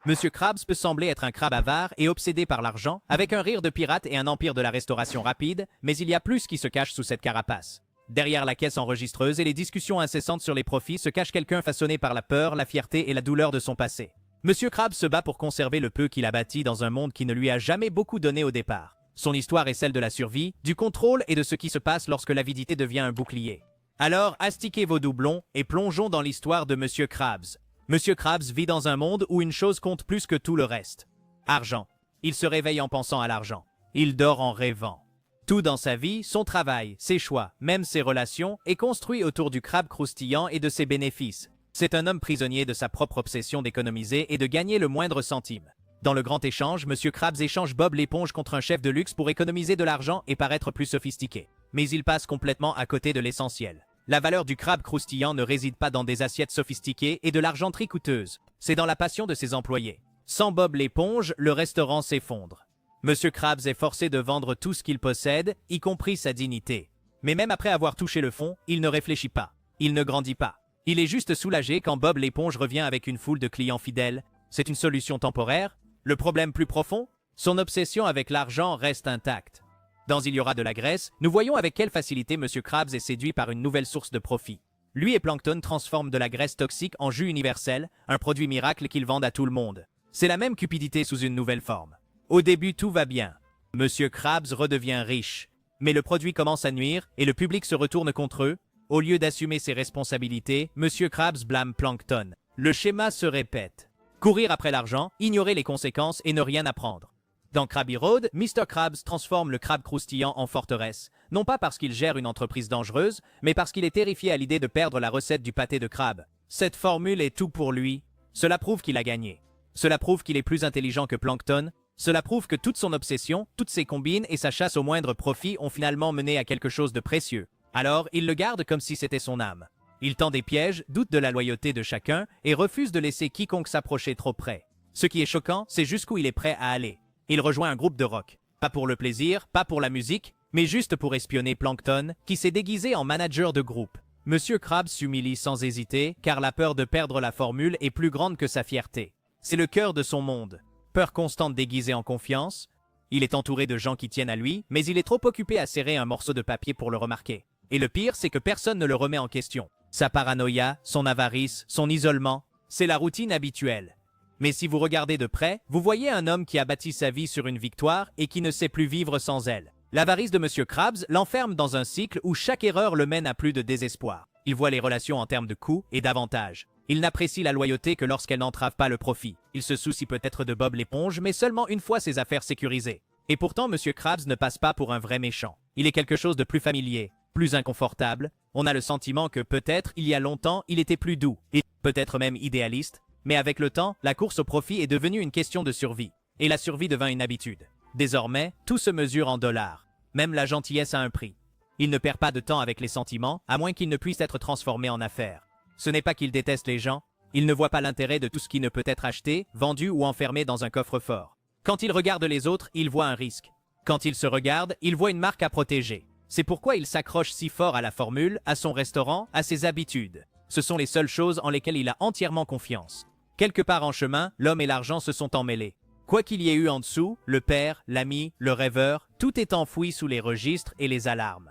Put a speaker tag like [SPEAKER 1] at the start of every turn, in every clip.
[SPEAKER 1] Monsieur Krabs peut sembler être un crabe avare et obsédé par l'argent, avec un rire de pirate et un empire de la restauration rapide, mais il y a plus qui se cache sous cette carapace. Derrière la caisse enregistreuse et les discussions incessantes sur les profits se cache quelqu'un façonné par la peur, la fierté et la douleur de son passé. Monsieur Krabs se bat pour conserver le peu qu'il a bâti dans un monde qui ne lui a jamais beaucoup donné au départ. Son histoire est celle de la survie, du contrôle et de ce qui se passe lorsque l'avidité devient un bouclier. Alors, astiquez vos doublons et plongeons dans l'histoire de Monsieur Krabs. Monsieur Krabs vit dans un monde où une chose compte plus que tout le reste. Argent. Il se réveille en pensant à l'argent. Il dort en rêvant. Tout dans sa vie, son travail, ses choix, même ses relations, est construit autour du crabe croustillant et de ses bénéfices. C'est un homme prisonnier de sa propre obsession d'économiser et de gagner le moindre centime. Dans le grand échange, Monsieur Krabs échange Bob l'éponge contre un chef de luxe pour économiser de l'argent et paraître plus sophistiqué. Mais il passe complètement à côté de l'essentiel. La valeur du crabe croustillant ne réside pas dans des assiettes sophistiquées et de l'argenterie coûteuse. C'est dans la passion de ses employés. Sans Bob l'éponge, le restaurant s'effondre. Monsieur Krabs est forcé de vendre tout ce qu'il possède, y compris sa dignité. Mais même après avoir touché le fond, il ne réfléchit pas. Il ne grandit pas. Il est juste soulagé quand Bob l'éponge revient avec une foule de clients fidèles. C'est une solution temporaire. Le problème plus profond? Son obsession avec l'argent reste intacte. Dans Il y aura de la graisse, nous voyons avec quelle facilité Monsieur Krabs est séduit par une nouvelle source de profit. Lui et Plankton transforment de la graisse toxique en jus universel, un produit miracle qu'ils vendent à tout le monde. C'est la même cupidité sous une nouvelle forme. Au début, tout va bien. Monsieur Krabs redevient riche. Mais le produit commence à nuire et le public se retourne contre eux. Au lieu d'assumer ses responsabilités, Monsieur Krabs blâme Plankton. Le schéma se répète. Courir après l'argent, ignorer les conséquences et ne rien apprendre. Dans Krabby Road, Mr. Krabs transforme le crabe croustillant en forteresse, non pas parce qu'il gère une entreprise dangereuse, mais parce qu'il est terrifié à l'idée de perdre la recette du pâté de crabe. Cette formule est tout pour lui. Cela prouve qu'il a gagné. Cela prouve qu'il est plus intelligent que Plankton. Cela prouve que toute son obsession, toutes ses combines et sa chasse au moindre profit ont finalement mené à quelque chose de précieux. Alors, il le garde comme si c'était son âme. Il tend des pièges, doute de la loyauté de chacun et refuse de laisser quiconque s'approcher trop près. Ce qui est choquant, c'est jusqu'où il est prêt à aller. Il rejoint un groupe de rock. Pas pour le plaisir, pas pour la musique, mais juste pour espionner Plankton, qui s'est déguisé en manager de groupe. Monsieur Krabs s'humilie sans hésiter, car la peur de perdre la formule est plus grande que sa fierté. C'est le cœur de son monde. Peur constante déguisée en confiance. Il est entouré de gens qui tiennent à lui, mais il est trop occupé à serrer un morceau de papier pour le remarquer. Et le pire, c'est que personne ne le remet en question. Sa paranoïa, son avarice, son isolement, c'est la routine habituelle. Mais si vous regardez de près, vous voyez un homme qui a bâti sa vie sur une victoire et qui ne sait plus vivre sans elle. L'avarice de Monsieur Krabs l'enferme dans un cycle où chaque erreur le mène à plus de désespoir. Il voit les relations en termes de coûts et d'avantages. Il n'apprécie la loyauté que lorsqu'elle n'entrave pas le profit. Il se soucie peut-être de Bob l'éponge, mais seulement une fois ses affaires sécurisées. Et pourtant, Monsieur Krabs ne passe pas pour un vrai méchant. Il est quelque chose de plus familier, plus inconfortable. On a le sentiment que peut-être, il y a longtemps, il était plus doux, et peut-être même idéaliste. Mais avec le temps, la course au profit est devenue une question de survie. Et la survie devint une habitude. Désormais, tout se mesure en dollars. Même la gentillesse a un prix. Il ne perd pas de temps avec les sentiments, à moins qu'il ne puisse être transformé en affaires. Ce n'est pas qu'il déteste les gens, il ne voit pas l'intérêt de tout ce qui ne peut être acheté, vendu ou enfermé dans un coffre-fort. Quand il regarde les autres, il voit un risque. Quand il se regarde, il voit une marque à protéger. C'est pourquoi il s'accroche si fort à la formule, à son restaurant, à ses habitudes. Ce sont les seules choses en lesquelles il a entièrement confiance. Quelque part en chemin, l'homme et l'argent se sont emmêlés. Quoi qu'il y ait eu en dessous, le père, l'ami, le rêveur, tout est enfoui sous les registres et les alarmes.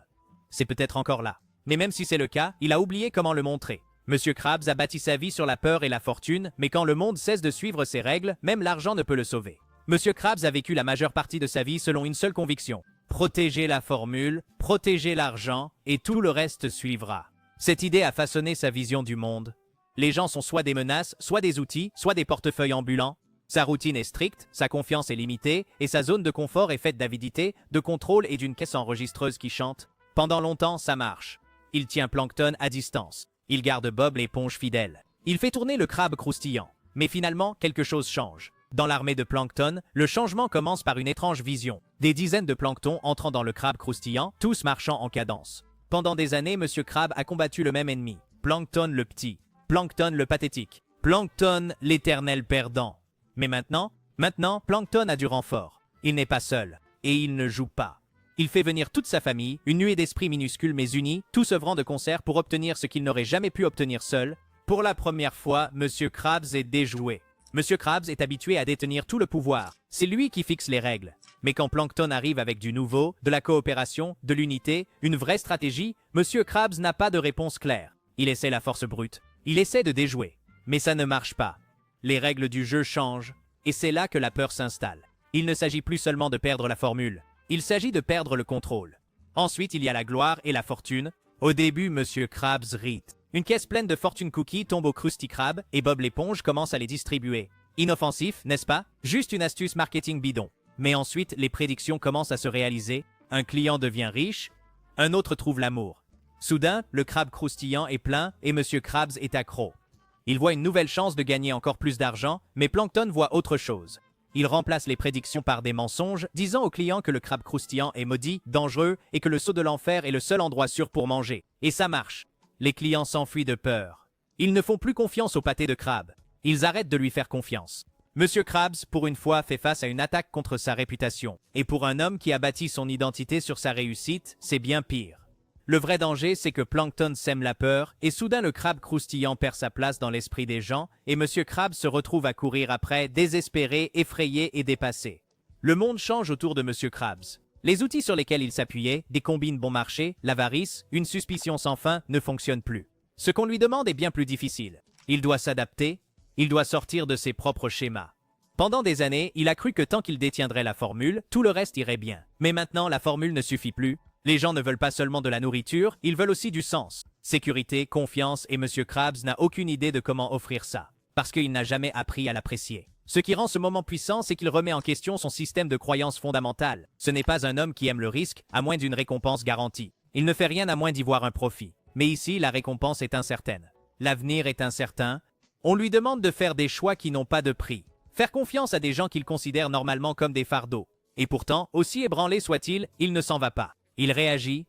[SPEAKER 1] C'est peut-être encore là. Mais même si c'est le cas, il a oublié comment le montrer. Monsieur Krabs a bâti sa vie sur la peur et la fortune, mais quand le monde cesse de suivre ses règles, même l'argent ne peut le sauver. Monsieur Krabs a vécu la majeure partie de sa vie selon une seule conviction. Protéger la formule, protéger l'argent, et tout le reste suivra. Cette idée a façonné sa vision du monde. Les gens sont soit des menaces, soit des outils, soit des portefeuilles ambulants. Sa routine est stricte, sa confiance est limitée, et sa zone de confort est faite d'avidité, de contrôle et d'une caisse enregistreuse qui chante. Pendant longtemps, ça marche. Il tient Plankton à distance. Il garde Bob l'éponge fidèle. Il fait tourner le crabe croustillant. Mais finalement, quelque chose change. Dans l'armée de Plankton, le changement commence par une étrange vision. Des dizaines de planctons entrant dans le crabe croustillant, tous marchant en cadence. Pendant des années, Monsieur Krabs a combattu le même ennemi. Plankton le petit. Plankton le pathétique. Plankton l'éternel perdant. Mais maintenant, Plankton a du renfort. Il n'est pas seul. Et il ne joue pas. Il fait venir toute sa famille, une nuée d'esprits minuscules mais unis, tous œuvrant de concert pour obtenir ce qu'il n'aurait jamais pu obtenir seul. Pour la première fois, Monsieur Krabs est déjoué. Monsieur Krabs est habitué à détenir tout le pouvoir. C'est lui qui fixe les règles. Mais quand Plankton arrive avec du nouveau, de la coopération, de l'unité, une vraie stratégie, Monsieur Krabs n'a pas de réponse claire. Il essaie la force brute. Il essaie de déjouer. Mais ça ne marche pas. Les règles du jeu changent. Et c'est là que la peur s'installe. Il ne s'agit plus seulement de perdre la formule. Il s'agit de perdre le contrôle. Ensuite, il y a la gloire et la fortune. Au début, Monsieur Krabs rit. Une caisse pleine de fortune cookies tombe au Krusty Krab et Bob l'éponge commence à les distribuer. Inoffensif, n'est-ce pas? Juste une astuce marketing bidon. Mais ensuite, les prédictions commencent à se réaliser. Un client devient riche, un autre trouve l'amour. Soudain, le crabe croustillant est plein et Monsieur Krabs est accro. Il voit une nouvelle chance de gagner encore plus d'argent, mais Plankton voit autre chose. Il remplace les prédictions par des mensonges, disant aux clients que le crabe croustillant est maudit, dangereux et que le seau de l'enfer est le seul endroit sûr pour manger. Et ça marche. Les clients s'enfuient de peur. Ils ne font plus confiance au pâté de crabe. Ils arrêtent de lui faire confiance. Monsieur Krabs, pour une fois, fait face à une attaque contre sa réputation. Et pour un homme qui a bâti son identité sur sa réussite, c'est bien pire. Le vrai danger, c'est que Plankton sème la peur, et soudain le crabe croustillant perd sa place dans l'esprit des gens, et Monsieur Krabs se retrouve à courir après, désespéré, effrayé et dépassé. Le monde change autour de Monsieur Krabs. Les outils sur lesquels il s'appuyait, des combines bon marché, l'avarice, une suspicion sans fin, ne fonctionnent plus. Ce qu'on lui demande est bien plus difficile. Il doit s'adapter, il doit sortir de ses propres schémas. Pendant des années, il a cru que tant qu'il détiendrait la formule, tout le reste irait bien. Mais maintenant, la formule ne suffit plus. Les gens ne veulent pas seulement de la nourriture, ils veulent aussi du sens. Sécurité, confiance, et Monsieur Krabs n'a aucune idée de comment offrir ça. Parce qu'il n'a jamais appris à l'apprécier. Ce qui rend ce moment puissant, c'est qu'il remet en question son système de croyances fondamentales. Ce n'est pas un homme qui aime le risque, à moins d'une récompense garantie. Il ne fait rien à moins d'y voir un profit. Mais ici, la récompense est incertaine. L'avenir est incertain. On lui demande de faire des choix qui n'ont pas de prix. Faire confiance à des gens qu'il considère normalement comme des fardeaux. Et pourtant, aussi ébranlé soit-il, il ne s'en va pas. Il réagit,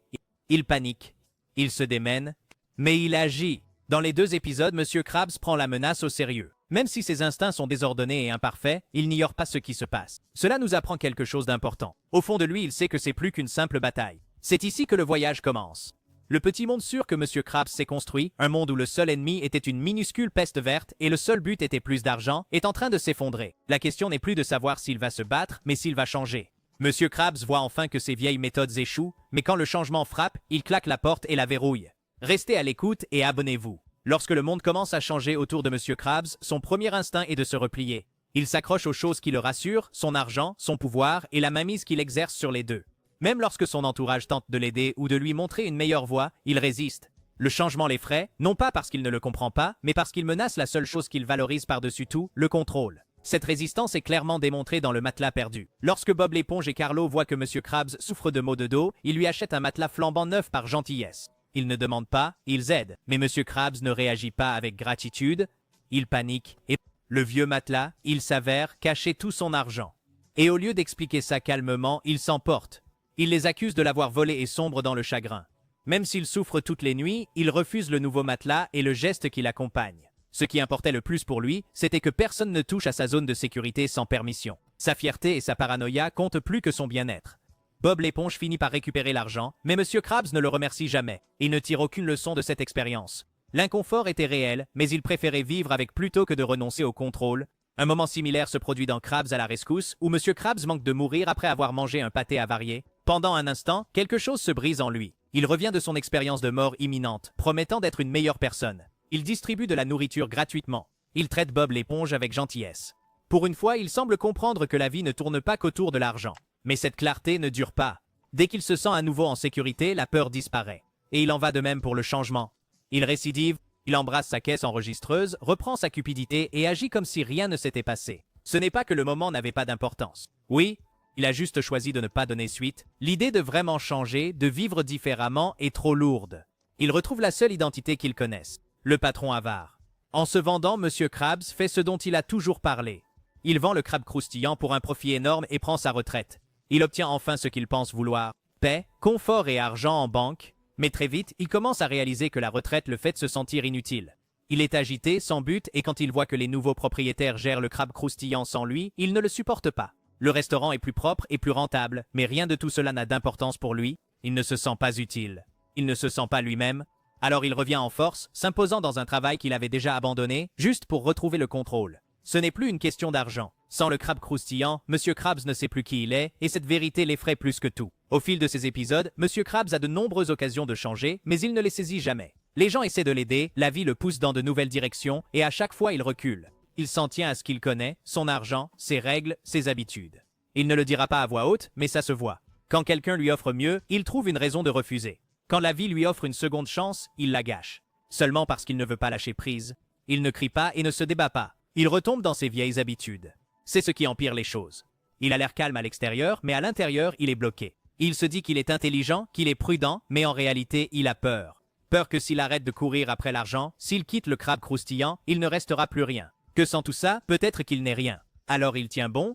[SPEAKER 1] il panique, il se démène, mais il agit. Dans les 2 épisodes, Monsieur Krabs prend la menace au sérieux. Même si ses instincts sont désordonnés et imparfaits, il n'ignore pas ce qui se passe. Cela nous apprend quelque chose d'important. Au fond de lui, il sait que c'est plus qu'une simple bataille. C'est ici que le voyage commence. Le petit monde sûr que Monsieur Krabs s'est construit, un monde où le seul ennemi était une minuscule peste verte et le seul but était plus d'argent, est en train de s'effondrer. La question n'est plus de savoir s'il va se battre, mais s'il va changer. Monsieur Krabs voit enfin que ses vieilles méthodes échouent, mais quand le changement frappe, il claque la porte et la verrouille. Restez à l'écoute et abonnez-vous. Lorsque le monde commence à changer autour de Monsieur Krabs, son premier instinct est de se replier. Il s'accroche aux choses qui le rassurent, son argent, son pouvoir et la mainmise qu'il exerce sur les deux. Même lorsque son entourage tente de l'aider ou de lui montrer une meilleure voie, il résiste. Le changement l'effraie, non pas parce qu'il ne le comprend pas, mais parce qu'il menace la seule chose qu'il valorise par-dessus tout, le contrôle. Cette résistance est clairement démontrée dans le matelas perdu. Lorsque Bob l'éponge et Carlo voient que Monsieur Krabs souffre de maux de dos, ils lui achètent un matelas flambant neuf par gentillesse. Ils ne demandent pas, ils aident. Mais Monsieur Krabs ne réagit pas avec gratitude. Il panique et le vieux matelas, il s'avère cacher tout son argent. Et au lieu d'expliquer ça calmement, il s'emporte. Il les accuse de l'avoir volé et sombre dans le chagrin. Même s'il souffre toutes les nuits, il refuse le nouveau matelas et le geste qui l'accompagne. Ce qui importait le plus pour lui, c'était que personne ne touche à sa zone de sécurité sans permission. Sa fierté et sa paranoïa comptent plus que son bien-être. Bob l'éponge finit par récupérer l'argent, mais Monsieur Krabs ne le remercie jamais. Il ne tire aucune leçon de cette expérience. L'inconfort était réel, mais il préférait vivre avec plutôt que de renoncer au contrôle. Un moment similaire se produit dans Krabs à la rescousse, où Monsieur Krabs manque de mourir après avoir mangé un pâté avarié. Pendant un instant, quelque chose se brise en lui. Il revient de son expérience de mort imminente, promettant d'être une meilleure personne. Il distribue de la nourriture gratuitement. Il traite Bob l'éponge avec gentillesse. Pour une fois, il semble comprendre que la vie ne tourne pas qu'autour de l'argent. Mais cette clarté ne dure pas. Dès qu'il se sent à nouveau en sécurité, la peur disparaît. Et il en va de même pour le changement. Il récidive, il embrasse sa caisse enregistreuse, reprend sa cupidité et agit comme si rien ne s'était passé. Ce n'est pas que le moment n'avait pas d'importance. Oui, il a juste choisi de ne pas donner suite. L'idée de vraiment changer, de vivre différemment, est trop lourde. Il retrouve la seule identité qu'il connaisse. Le patron avare. En se vendant, Monsieur Krabs fait ce dont il a toujours parlé. Il vend le crabe croustillant pour un profit énorme et prend sa retraite. Il obtient enfin ce qu'il pense vouloir. Paix, confort et argent en banque. Mais très vite, il commence à réaliser que la retraite le fait se sentir inutile. Il est agité, sans but, et quand il voit que les nouveaux propriétaires gèrent le crabe croustillant sans lui, il ne le supporte pas. Le restaurant est plus propre et plus rentable, mais rien de tout cela n'a d'importance pour lui. Il ne se sent pas utile. Il ne se sent pas lui-même. Alors il revient en force, s'imposant dans un travail qu'il avait déjà abandonné, juste pour retrouver le contrôle. Ce n'est plus une question d'argent. Sans le crabe croustillant, Monsieur Krabs ne sait plus qui il est, et cette vérité l'effraie plus que tout. Au fil de ces épisodes, Monsieur Krabs a de nombreuses occasions de changer, mais il ne les saisit jamais. Les gens essaient de l'aider, la vie le pousse dans de nouvelles directions, et à chaque fois il recule. Il s'en tient à ce qu'il connaît, son argent, ses règles, ses habitudes. Il ne le dira pas à voix haute, mais ça se voit. Quand quelqu'un lui offre mieux, il trouve une raison de refuser. Quand la vie lui offre une seconde chance, il la gâche. Seulement parce qu'il ne veut pas lâcher prise. Il ne crie pas et ne se débat pas. Il retombe dans ses vieilles habitudes. C'est ce qui empire les choses. Il a l'air calme à l'extérieur, mais à l'intérieur, il est bloqué. Il se dit qu'il est intelligent, qu'il est prudent, mais en réalité, il a peur. Peur que s'il arrête de courir après l'argent, s'il quitte le crabe croustillant, il ne restera plus rien. Que sans tout ça, peut-être qu'il n'est rien. Alors il tient bon,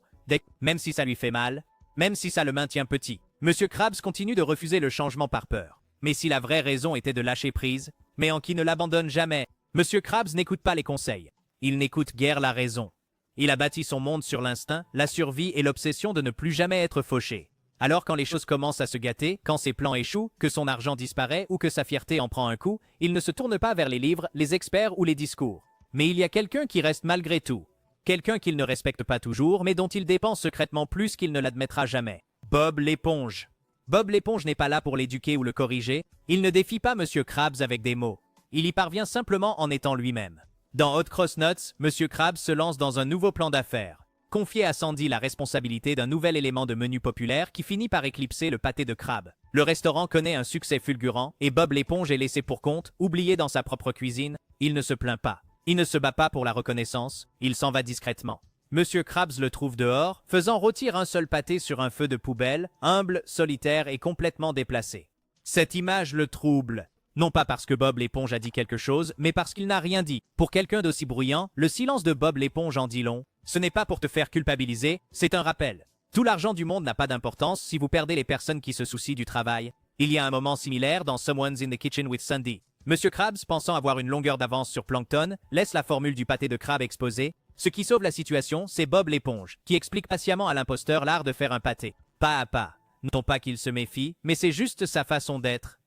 [SPEAKER 1] même si ça lui fait mal, même si ça le maintient petit. Monsieur Krabs continue de refuser le changement par peur. Mais si la vraie raison était de lâcher prise, mais en qui ne l'abandonne jamais, Monsieur Krabs n'écoute pas les conseils. Il n'écoute guère la raison. Il a bâti son monde sur l'instinct, la survie et l'obsession de ne plus jamais être fauché. Alors quand les choses commencent à se gâter, quand ses plans échouent, que son argent disparaît ou que sa fierté en prend un coup, il ne se tourne pas vers les livres, les experts ou les discours. Mais il y a quelqu'un qui reste malgré tout. Quelqu'un qu'il ne respecte pas toujours, mais dont il dépend secrètement plus qu'il ne l'admettra jamais. Bob l'éponge. Bob l'éponge n'est pas là pour l'éduquer ou le corriger. Il ne défie pas Monsieur Krabs avec des mots. Il y parvient simplement en étant lui-même. Dans Hot Cross Nuts, Monsieur Krabs se lance dans un nouveau plan d'affaires. Confier à Sandy la responsabilité d'un nouvel élément de menu populaire qui finit par éclipser le pâté de crabe. Le restaurant connaît un succès fulgurant et Bob l'éponge est laissé pour compte, oublié dans sa propre cuisine. Il ne se plaint pas. Il ne se bat pas pour la reconnaissance. Il s'en va discrètement. Monsieur Krabs le trouve dehors, faisant rôtir un seul pâté sur un feu de poubelle, humble, solitaire et complètement déplacé. Cette image le trouble. Non pas parce que Bob l'éponge a dit quelque chose, mais parce qu'il n'a rien dit. Pour quelqu'un d'aussi bruyant, le silence de Bob l'éponge en dit long. Ce n'est pas pour te faire culpabiliser, c'est un rappel. Tout l'argent du monde n'a pas d'importance si vous perdez les personnes qui se soucient du travail. Il y a un moment similaire dans Someone's in the Kitchen with Sandy. Monsieur Krabs, pensant avoir une longueur d'avance sur Plankton, laisse la formule du pâté de crabe exposée. Ce qui sauve la situation, c'est Bob l'éponge, qui explique patiemment à l'imposteur l'art de faire un pâté. Pas à pas. Non pas qu'il se méfie, mais c'est juste sa façon d'être.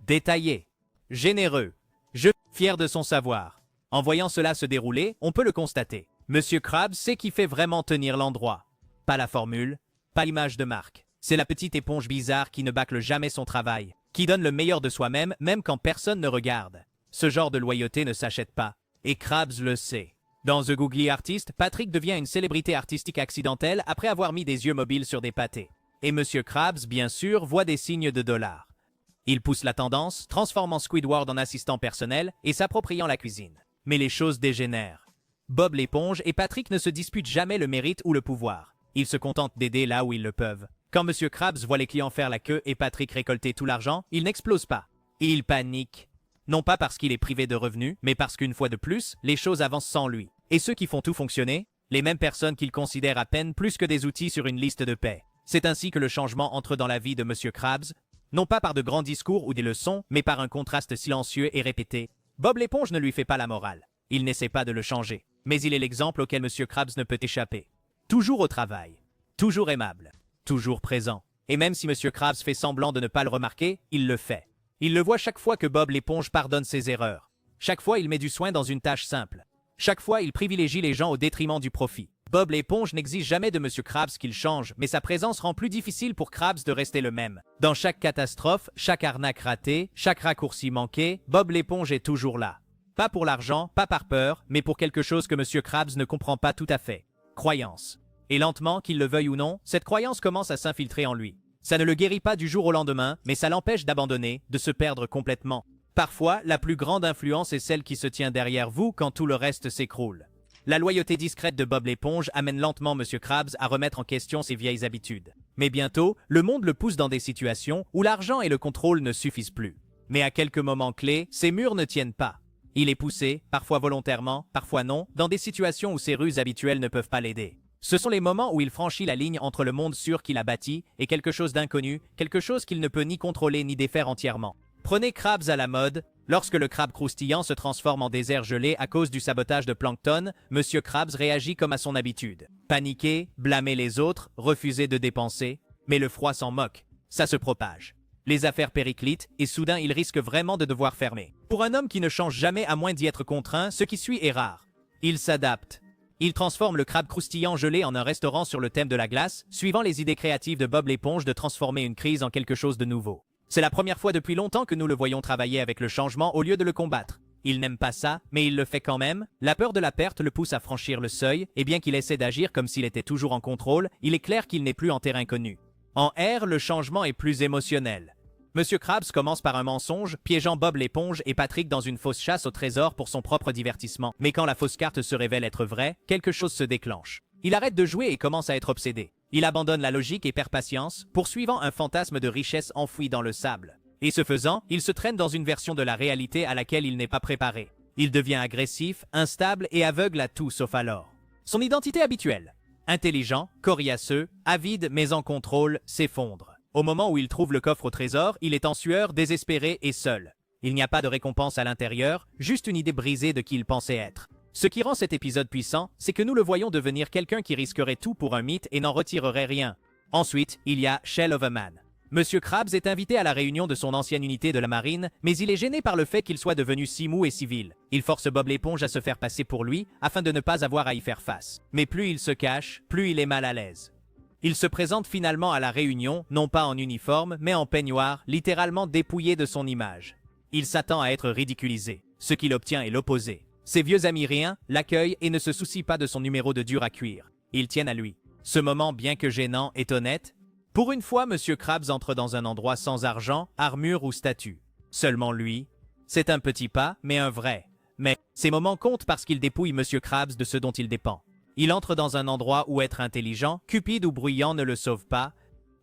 [SPEAKER 1] Détaillé. Généreux. Fier de son savoir. En voyant cela se dérouler, on peut le constater. Monsieur Krabs sait qui fait vraiment tenir l'endroit. Pas la formule, pas l'image de marque. C'est la petite éponge bizarre qui ne bâcle jamais son travail, qui donne le meilleur de soi-même, même quand personne ne regarde. Ce genre de loyauté ne s'achète pas, et Krabs le sait. Dans The Googly Artist, Patrick devient une célébrité artistique accidentelle après avoir mis des yeux mobiles sur des pâtés. Et Monsieur Krabs, bien sûr, voit des signes de dollars. Il pousse la tendance, transformant Squidward en assistant personnel et s'appropriant la cuisine. Mais les choses dégénèrent. Bob l'éponge et Patrick ne se disputent jamais le mérite ou le pouvoir. Ils se contentent d'aider là où ils le peuvent. Quand Monsieur Krabs voit les clients faire la queue et Patrick récolter tout l'argent, il n'explose pas. Il panique. Non pas parce qu'il est privé de revenus, mais parce qu'une fois de plus, les choses avancent sans lui. Et ceux qui font tout fonctionner, les mêmes personnes qu'il considère à peine plus que des outils sur une liste de paie. C'est ainsi que le changement entre dans la vie de Monsieur Krabs, non pas par de grands discours ou des leçons, mais par un contraste silencieux et répété. Bob l'éponge ne lui fait pas la morale. Il n'essaie pas de le changer. Mais il est l'exemple auquel Monsieur Krabs ne peut échapper. Toujours au travail. Toujours aimable. Toujours présent. Et même si Monsieur Krabs fait semblant de ne pas le remarquer, il le fait. Il le voit chaque fois que Bob l'éponge pardonne ses erreurs. Chaque fois, il met du soin dans une tâche simple. Chaque fois, il privilégie les gens au détriment du profit. Bob l'éponge n'exige jamais de Monsieur Krabs qu'il change, mais sa présence rend plus difficile pour Krabs de rester le même. Dans chaque catastrophe, chaque arnaque ratée, chaque raccourci manqué, Bob l'éponge est toujours là. Pas pour l'argent, pas par peur, mais pour quelque chose que Monsieur Krabs ne comprend pas tout à fait. Croyance. Et lentement, qu'il le veuille ou non, cette croyance commence à s'infiltrer en lui. Ça ne le guérit pas du jour au lendemain, mais ça l'empêche d'abandonner, de se perdre complètement. Parfois, la plus grande influence est celle qui se tient derrière vous quand tout le reste s'écroule. La loyauté discrète de Bob l'éponge amène lentement Monsieur Krabs à remettre en question ses vieilles habitudes. Mais bientôt, le monde le pousse dans des situations où l'argent et le contrôle ne suffisent plus. Mais à quelques moments clés, ces murs ne tiennent pas. Il est poussé, parfois volontairement, parfois non, dans des situations où ses ruses habituelles ne peuvent pas l'aider. Ce sont les moments où il franchit la ligne entre le monde sûr qu'il a bâti et quelque chose d'inconnu, quelque chose qu'il ne peut ni contrôler ni défaire entièrement. Prenez Krabs à la mode. Lorsque le crabe croustillant se transforme en désert gelé à cause du sabotage de Plankton, Monsieur Krabs réagit comme à son habitude. Paniquer, blâmer les autres, refuser de dépenser. Mais le froid s'en moque. Ça se propage. Les affaires périclitent et soudain il risque vraiment de devoir fermer. Pour un homme qui ne change jamais à moins d'y être contraint, ce qui suit est rare. Il s'adapte. Il transforme le crabe croustillant gelé en un restaurant sur le thème de la glace, suivant les idées créatives de Bob l'éponge de transformer une crise en quelque chose de nouveau. C'est la première fois depuis longtemps que nous le voyons travailler avec le changement au lieu de le combattre. Il n'aime pas ça, mais il le fait quand même. La peur de la perte le pousse à franchir le seuil, et bien qu'il essaie d'agir comme s'il était toujours en contrôle, il est clair qu'il n'est plus en terrain connu. En R, le changement est plus émotionnel. Monsieur Krabs commence par un mensonge, piégeant Bob l'éponge et Patrick dans une fausse chasse au trésor pour son propre divertissement. Mais quand la fausse carte se révèle être vraie, quelque chose se déclenche. Il arrête de jouer et commence à être obsédé. Il abandonne la logique et perd patience, poursuivant un fantasme de richesse enfoui dans le sable. Et ce faisant, il se traîne dans une version de la réalité à laquelle il n'est pas préparé. Il devient agressif, instable et aveugle à tout sauf à l'or. Son identité habituelle, intelligent, coriaceux, avide mais en contrôle, s'effondre. Au moment où il trouve le coffre au trésor, il est en sueur, désespéré et seul. Il n'y a pas de récompense à l'intérieur, juste une idée brisée de qui il pensait être. Ce qui rend cet épisode puissant, c'est que nous le voyons devenir quelqu'un qui risquerait tout pour un mythe et n'en retirerait rien. Ensuite, il y a Shell of a Man. Monsieur Krabs est invité à la réunion de son ancienne unité de la marine, mais il est gêné par le fait qu'il soit devenu si mou et civil. Il force Bob l'éponge à se faire passer pour lui, afin de ne pas avoir à y faire face. Mais plus il se cache, plus il est mal à l'aise. Il se présente finalement à la réunion, non pas en uniforme, mais en peignoir, littéralement dépouillé de son image. Il s'attend à être ridiculisé. Ce qu'il obtient est l'opposé. Ses vieux amis riens l'accueillent et ne se soucient pas de son numéro de dur à cuire. Ils tiennent à lui. Ce moment, bien que gênant, est honnête. Pour une fois, Monsieur Krabs entre dans un endroit sans argent, armure ou statut. Seulement lui. C'est un petit pas, mais un vrai. Mais ces moments comptent parce qu'il dépouille Monsieur Krabs de ce dont il dépend. Il entre dans un endroit où être intelligent, cupide ou bruyant ne le sauve pas.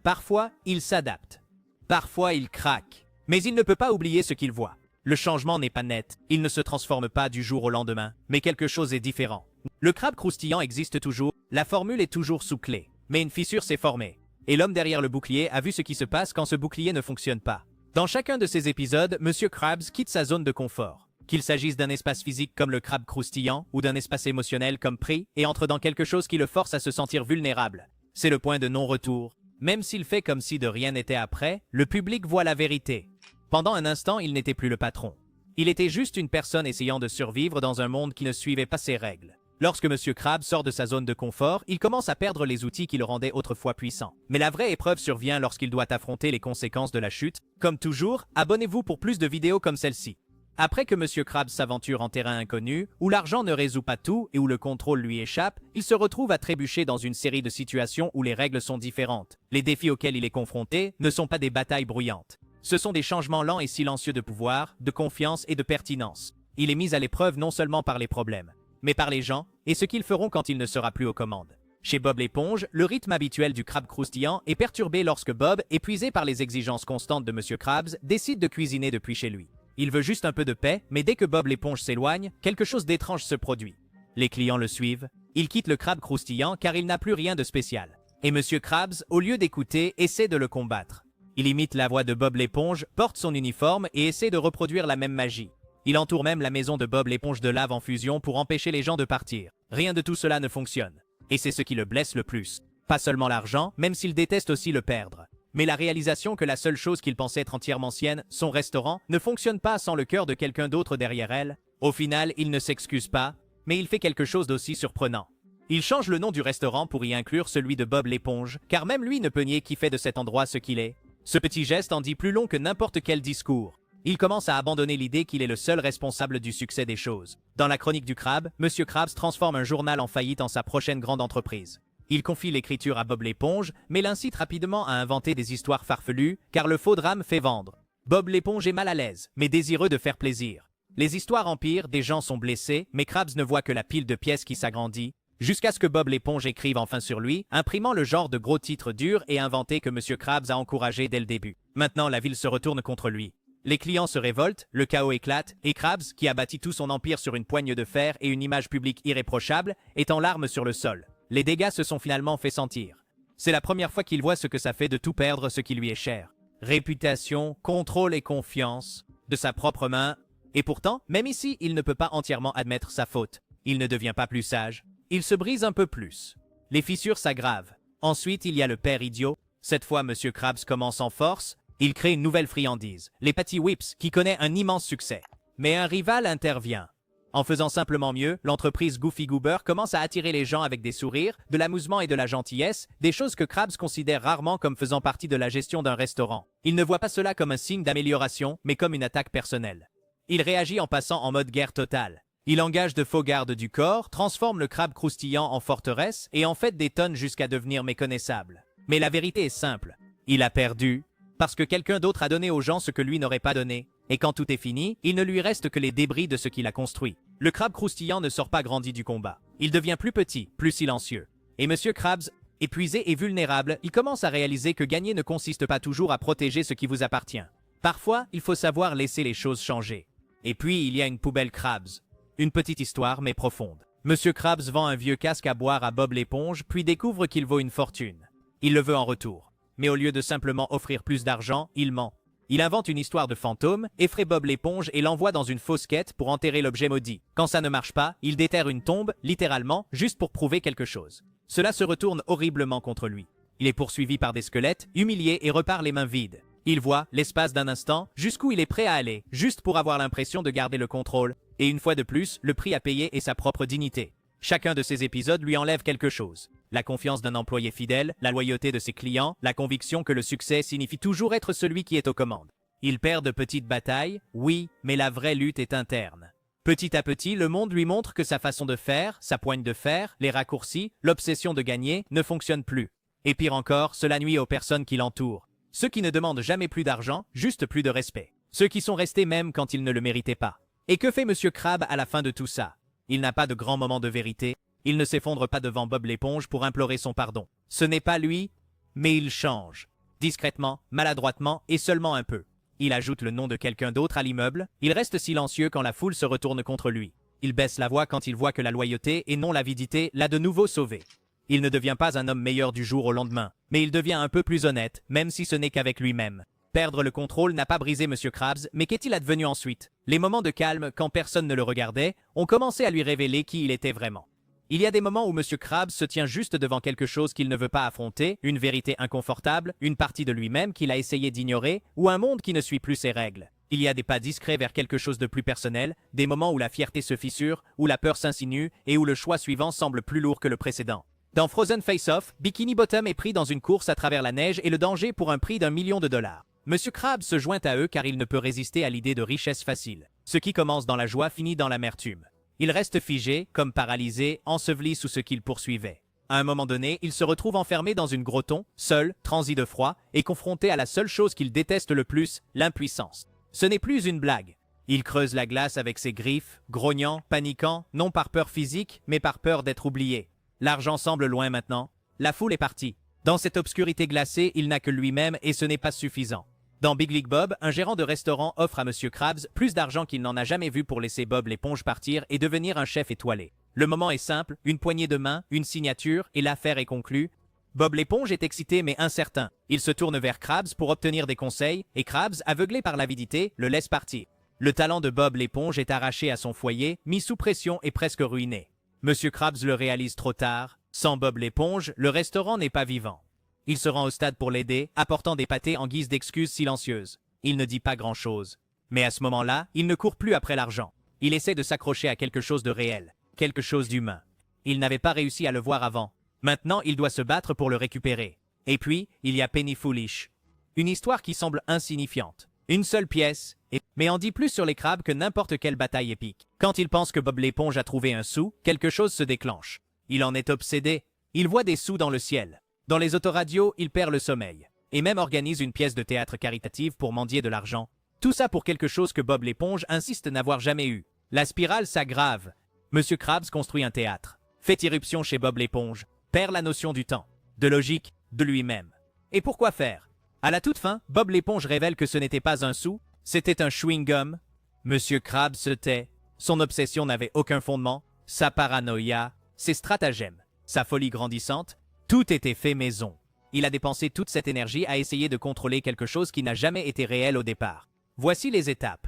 [SPEAKER 1] Parfois, il s'adapte. Parfois, il craque. Mais il ne peut pas oublier ce qu'il voit. Le changement n'est pas net. Il ne se transforme pas du jour au lendemain. Mais quelque chose est différent. Le crabe croustillant existe toujours. La formule est toujours sous clé. Mais une fissure s'est formée. Et l'homme derrière le bouclier a vu ce qui se passe quand ce bouclier ne fonctionne pas. Dans chacun de ces épisodes, Monsieur Krabs quitte sa zone de confort. Qu'il s'agisse d'un espace physique comme le crabe croustillant ou d'un espace émotionnel comme Prix, et entre dans quelque chose qui le force à se sentir vulnérable. C'est le point de non-retour. Même s'il fait comme si de rien n'était après, le public voit la vérité. Pendant un instant, il n'était plus le patron. Il était juste une personne essayant de survivre dans un monde qui ne suivait pas ses règles. Lorsque Monsieur Krabs sort de sa zone de confort, il commence à perdre les outils qui le rendaient autrefois puissant. Mais la vraie épreuve survient lorsqu'il doit affronter les conséquences de la chute. Comme toujours, abonnez-vous pour plus de vidéos comme celle-ci. Après que Monsieur Krabs s'aventure en terrain inconnu, où l'argent ne résout pas tout et où le contrôle lui échappe, il se retrouve à trébucher dans une série de situations où les règles sont différentes. Les défis auxquels il est confronté ne sont pas des batailles bruyantes. Ce sont des changements lents et silencieux de pouvoir, de confiance et de pertinence. Il est mis à l'épreuve non seulement par les problèmes, mais par les gens et ce qu'ils feront quand il ne sera plus aux commandes. Chez Bob l'éponge, le rythme habituel du crabe croustillant est perturbé lorsque Bob, épuisé par les exigences constantes de Monsieur Krabs, décide de cuisiner depuis chez lui. Il veut juste un peu de paix, mais dès que Bob l'éponge s'éloigne, quelque chose d'étrange se produit. Les clients le suivent. Il quitte le crabe croustillant car il n'a plus rien de spécial. Et Monsieur Krabs, au lieu d'écouter, essaie de le combattre. Il imite la voix de Bob l'éponge, porte son uniforme et essaie de reproduire la même magie. Il entoure même la maison de Bob l'éponge de lave en fusion pour empêcher les gens de partir. Rien de tout cela ne fonctionne. Et c'est ce qui le blesse le plus. Pas seulement l'argent, même s'il déteste aussi le perdre. Mais la réalisation que la seule chose qu'il pensait être entièrement sienne, son restaurant, ne fonctionne pas sans le cœur de quelqu'un d'autre derrière elle. Au final, il ne s'excuse pas, mais il fait quelque chose d'aussi surprenant. Il change le nom du restaurant pour y inclure celui de Bob l'éponge, car même lui ne peut nier qui fait de cet endroit ce qu'il est. Ce petit geste en dit plus long que n'importe quel discours. Il commence à abandonner l'idée qu'il est le seul responsable du succès des choses. Dans la chronique du crabe, Monsieur Krabs transforme un journal en faillite en sa prochaine grande entreprise. Il confie l'écriture à Bob l'éponge, mais l'incite rapidement à inventer des histoires farfelues, car le faux drame fait vendre. Bob l'éponge est mal à l'aise, mais désireux de faire plaisir. Les histoires empirent, des gens sont blessés, mais Krabs ne voit que la pile de pièces qui s'agrandit, jusqu'à ce que Bob l'éponge écrive enfin sur lui, imprimant le genre de gros titres durs et inventés que Monsieur Krabs a encouragé dès le début. Maintenant, la ville se retourne contre lui. Les clients se révoltent, le chaos éclate, et Krabs, qui a bâti tout son empire sur une poigne de fer et une image publique irréprochable, est en larmes sur le sol. Les dégâts se sont finalement fait sentir. C'est la première fois qu'il voit ce que ça fait de tout perdre ce qui lui est cher. Réputation, contrôle et confiance, de sa propre main. Et pourtant, même ici, il ne peut pas entièrement admettre sa faute. Il ne devient pas plus sage. Il se brise un peu plus. Les fissures s'aggravent. Ensuite, il y a le père idiot. Cette fois, Monsieur Krabs commence en force. Il crée une nouvelle friandise, les Patty Whips, qui connaît un immense succès. Mais un rival intervient. En faisant simplement mieux, l'entreprise Goofy Goober commence à attirer les gens avec des sourires, de l'amusement et de la gentillesse, des choses que Krabs considère rarement comme faisant partie de la gestion d'un restaurant. Il ne voit pas cela comme un signe d'amélioration, mais comme une attaque personnelle. Il réagit en passant en mode guerre totale. Il engage de faux gardes du corps, transforme le crabe croustillant en forteresse et en fait des tonnes jusqu'à devenir méconnaissable. Mais la vérité est simple. Il a perdu parce que quelqu'un d'autre a donné aux gens ce que lui n'aurait pas donné. Et quand tout est fini, il ne lui reste que les débris de ce qu'il a construit. Le crabe croustillant ne sort pas grandi du combat. Il devient plus petit, plus silencieux. Et Monsieur Krabs, épuisé et vulnérable, il commence à réaliser que gagner ne consiste pas toujours à protéger ce qui vous appartient. Parfois, il faut savoir laisser les choses changer. Et puis, il y a une poubelle Krabs. Une petite histoire, mais profonde. Monsieur Krabs vend un vieux casque à boire à Bob l'éponge, puis découvre qu'il vaut une fortune. Il le veut en retour. Mais au lieu de simplement offrir plus d'argent, il ment. Il invente une histoire de fantôme, effraie Bob l'éponge et l'envoie dans une fausse quête pour enterrer l'objet maudit. Quand ça ne marche pas, il déterre une tombe, littéralement, juste pour prouver quelque chose. Cela se retourne horriblement contre lui. Il est poursuivi par des squelettes, humilié et repart les mains vides. Il voit, l'espace d'un instant, jusqu'où il est prêt à aller, juste pour avoir l'impression de garder le contrôle. Et une fois de plus, le prix à payer est sa propre dignité. Chacun de ces épisodes lui enlève quelque chose. La confiance d'un employé fidèle, la loyauté de ses clients, la conviction que le succès signifie toujours être celui qui est aux commandes. Il perd de petites batailles, oui, mais la vraie lutte est interne. Petit à petit, le monde lui montre que sa façon de faire, sa poigne de fer, les raccourcis, l'obsession de gagner ne fonctionnent plus. Et pire encore, cela nuit aux personnes qui l'entourent. Ceux qui ne demandent jamais plus d'argent, juste plus de respect. Ceux qui sont restés même quand ils ne le méritaient pas. Et que fait Monsieur Crabbe à la fin de tout ça? Il n'a pas de grand moment de vérité. Il ne s'effondre pas devant Bob l'éponge pour implorer son pardon. Ce n'est pas lui, mais il change. Discrètement, maladroitement et seulement un peu. Il ajoute le nom de quelqu'un d'autre à l'immeuble. Il reste silencieux quand la foule se retourne contre lui. Il baisse la voix quand il voit que la loyauté et non l'avidité l'a de nouveau sauvé. Il ne devient pas un homme meilleur du jour au lendemain, mais il devient un peu plus honnête, même si ce n'est qu'avec lui-même. Perdre le contrôle n'a pas brisé Monsieur Krabs, mais qu'est-il advenu ensuite? Les moments de calme, quand personne ne le regardait, ont commencé à lui révéler qui il était vraiment. Il y a des moments où Monsieur Krabs se tient juste devant quelque chose qu'il ne veut pas affronter, une vérité inconfortable, une partie de lui-même qu'il a essayé d'ignorer, ou un monde qui ne suit plus ses règles. Il y a des pas discrets vers quelque chose de plus personnel, des moments où la fierté se fissure, où la peur s'insinue, et où le choix suivant semble plus lourd que le précédent. Dans Frozen Face-Off, Bikini Bottom est pris dans une course à travers la neige et le danger pour un prix d'1 million de dollars. Monsieur Krabs se joint à eux car il ne peut résister à l'idée de richesse facile. Ce qui commence dans la joie finit dans l'amertume. Il reste figé, comme paralysé, enseveli sous ce qu'il poursuivait. À un moment donné, il se retrouve enfermé dans une groton, seul, transi de froid, et confronté à la seule chose qu'il déteste le plus, l'impuissance. Ce n'est plus une blague. Il creuse la glace avec ses griffes, grognant, paniquant, non par peur physique, mais par peur d'être oublié. L'argent semble loin maintenant. La foule est partie. Dans cette obscurité glacée, il n'a que lui-même et ce n'est pas suffisant. Dans Big League Bob, un gérant de restaurant offre à Monsieur Krabs plus d'argent qu'il n'en a jamais vu pour laisser Bob l'éponge partir et devenir un chef étoilé. Le moment est simple, une poignée de main, une signature et l'affaire est conclue. Bob l'éponge est excité mais incertain. Il se tourne vers Krabs pour obtenir des conseils et Krabs, aveuglé par l'avidité, le laisse partir. Le talent de Bob l'éponge est arraché à son foyer, mis sous pression et presque ruiné. Monsieur Krabs le réalise trop tard. Sans Bob l'éponge, le restaurant n'est pas vivant. Il se rend au stade pour l'aider, apportant des pâtés en guise d'excuses silencieuses. Il ne dit pas grand-chose. Mais à ce moment-là, il ne court plus après l'argent. Il essaie de s'accrocher à quelque chose de réel, quelque chose d'humain. Il n'avait pas réussi à le voir avant. Maintenant, il doit se battre pour le récupérer. Et puis, il y a Penny Foolish. Une histoire qui semble insignifiante. Une seule pièce, mais en dit plus sur les crabes que n'importe quelle bataille épique. Quand il pense que Bob l'éponge a trouvé un sou, quelque chose se déclenche. Il en est obsédé. Il voit des sous dans le ciel. Dans les autoradios, il perd le sommeil. Et même organise une pièce de théâtre caritative pour mendier de l'argent. Tout ça pour quelque chose que Bob l'éponge insiste n'avoir jamais eu. La spirale s'aggrave. Monsieur Krabs construit un théâtre. Fait irruption chez Bob l'éponge. Perd la notion du temps, de logique, de lui-même. Et pourquoi faire? À la toute fin, Bob l'éponge révèle que ce n'était pas un sou, c'était un chewing-gum. Monsieur Krabs se tait. Son obsession n'avait aucun fondement. Sa paranoïa, ses stratagèmes, sa folie grandissante, tout était fait maison. Il a dépensé toute cette énergie à essayer de contrôler quelque chose qui n'a jamais été réel au départ. Voici les étapes.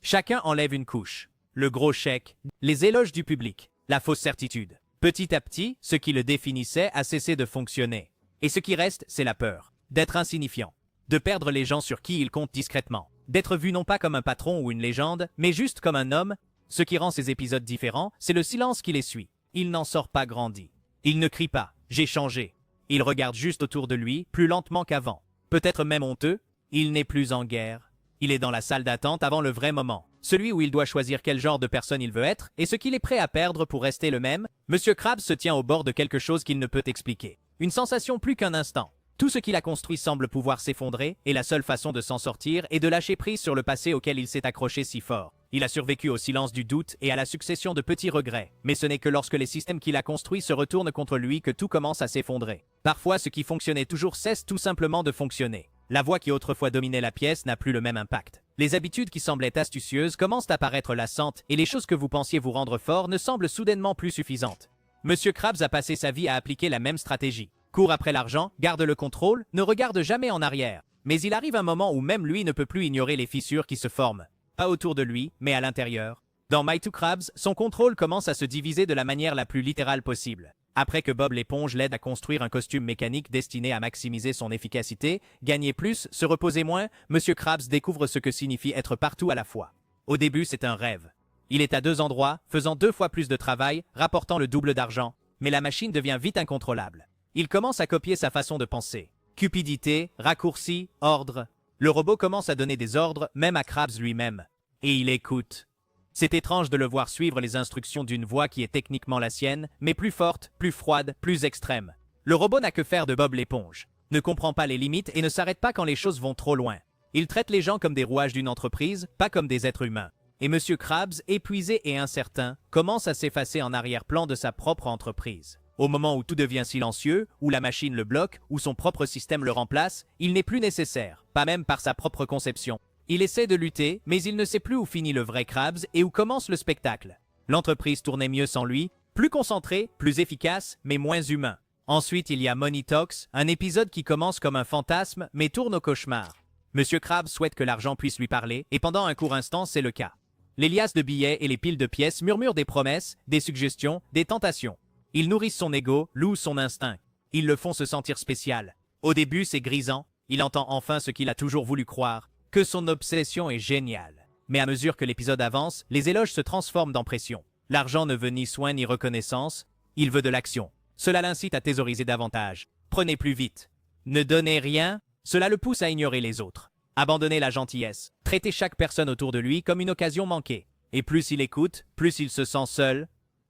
[SPEAKER 1] Chacun enlève une couche. Le gros chèque, les éloges du public, la fausse certitude. Petit à petit, ce qui le définissait a cessé de fonctionner. Et ce qui reste, c'est la peur. D'être insignifiant. De perdre les gens sur qui il compte discrètement. D'être vu non pas comme un patron ou une légende, mais juste comme un homme, Ce qui rend ces épisodes différents, c'est le silence qui les suit. Il n'en sort pas grandi. Il ne crie pas « j'ai changé ». Il regarde juste autour de lui, plus lentement qu'avant. Peut-être même honteux, il n'est plus en guerre. Il est dans la salle d'attente avant le vrai moment. Celui où il doit choisir quel genre de personne il veut être et ce qu'il est prêt à perdre pour rester le même. Monsieur Krabs se tient au bord de quelque chose qu'il ne peut expliquer. Une sensation plus qu'un instant. Tout ce qu'il a construit semble pouvoir s'effondrer et la seule façon de s'en sortir est de lâcher prise sur le passé auquel il s'est accroché si fort. Il a survécu au silence du doute et à la succession de petits regrets. Mais ce n'est que lorsque les systèmes qu'il a construits se retournent contre lui que tout commence à s'effondrer. Parfois, ce qui fonctionnait toujours cesse tout simplement de fonctionner. La voix qui autrefois dominait la pièce n'a plus le même impact. Les habitudes qui semblaient astucieuses commencent à paraître lassantes et les choses que vous pensiez vous rendre fort ne semblent soudainement plus suffisantes. Monsieur Krabs a passé sa vie à appliquer la même stratégie. Court après l'argent, garde le contrôle, ne regarde jamais en arrière. Mais il arrive un moment où même lui ne peut plus ignorer les fissures qui se forment. Pas autour de lui, mais à l'intérieur. Dans My Two Krabs, son contrôle commence à se diviser de la manière la plus littérale possible. Après que Bob l'éponge l'aide à construire un costume mécanique destiné à maximiser son efficacité, gagner plus, se reposer moins, Monsieur Krabs découvre ce que signifie être partout à la fois. Au début, c'est un rêve. Il est à 2 endroits, faisant 2 fois plus de travail, rapportant le double d'argent, mais la machine devient vite incontrôlable. Il commence à copier sa façon de penser. Cupidité, raccourci, ordre. Le robot commence à donner des ordres, même à Krabs lui-même. Et il écoute. C'est étrange de le voir suivre les instructions d'une voix qui est techniquement la sienne, mais plus forte, plus froide, plus extrême. Le robot n'a que faire de Bob l'éponge. Ne comprend pas les limites et ne s'arrête pas quand les choses vont trop loin. Il traite les gens comme des rouages d'une entreprise, pas comme des êtres humains. Et Monsieur Krabs, épuisé et incertain, commence à s'effacer en arrière-plan de sa propre entreprise. Au moment où tout devient silencieux, où la machine le bloque, où son propre système le remplace, il n'est plus nécessaire, pas même par sa propre conception. Il essaie de lutter, mais il ne sait plus où finit le vrai Krabs et où commence le spectacle. L'entreprise tournait mieux sans lui, plus concentré, plus efficace, mais moins humain. Ensuite, il y a Money Talks, un épisode qui commence comme un fantasme, mais tourne au cauchemar. Monsieur Krabs souhaite que l'argent puisse lui parler, et pendant un court instant, c'est le cas. Les liasses de billets et les piles de pièces murmurent des promesses, des suggestions, des tentations. Ils nourrissent son ego, louent son instinct. Ils le font se sentir spécial. Au début, c'est grisant. Il entend enfin ce qu'il a toujours voulu croire, que son obsession est géniale. Mais à mesure que l'épisode avance, les éloges se transforment en pression. L'argent ne veut ni soin ni reconnaissance, il veut de l'action. Cela l'incite à thésauriser davantage. Prenez plus vite. Ne donnez rien, cela le pousse à ignorer les autres. Abandonner la gentillesse. Traiter chaque personne autour de lui comme une occasion manquée. Et plus il écoute, plus il se sent seul.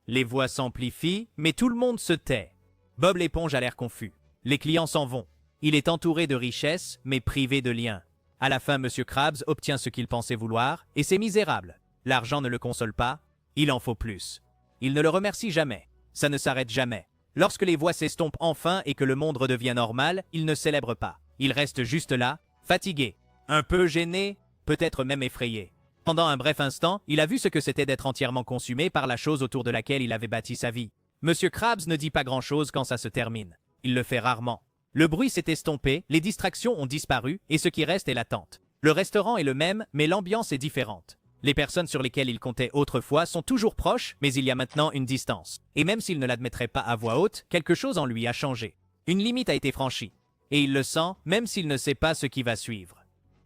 [SPEAKER 1] Les voix s'amplifient, mais tout le monde se tait. Bob l'éponge a l'air confus. Les clients s'en vont. Il est entouré de richesses, mais privé de liens. À la fin, Monsieur Krabs obtient ce qu'il pensait vouloir, et c'est misérable. L'argent ne le console pas, il en faut plus. Il ne le remercie jamais. Ça ne s'arrête jamais. Lorsque les voix s'estompent enfin et que le monde redevient normal, il ne célèbre pas. Il reste juste là, fatigué, un peu gêné, peut-être même effrayé. Pendant un bref instant, il a vu ce que c'était d'être entièrement consumé par la chose autour de laquelle il avait bâti sa vie. Monsieur Krabs ne dit pas grand-chose quand ça se termine. Il le fait rarement. Le bruit s'est estompé, les distractions ont disparu, et ce qui reste est l'attente. Le restaurant est le même, mais l'ambiance est différente. Les personnes sur lesquelles il comptait autrefois sont toujours proches, mais il y a maintenant une distance. Et même s'il ne l'admettrait pas à voix haute, quelque chose en lui a changé. Une limite a été franchie. Et il le sent, même s'il ne sait pas ce qui va suivre.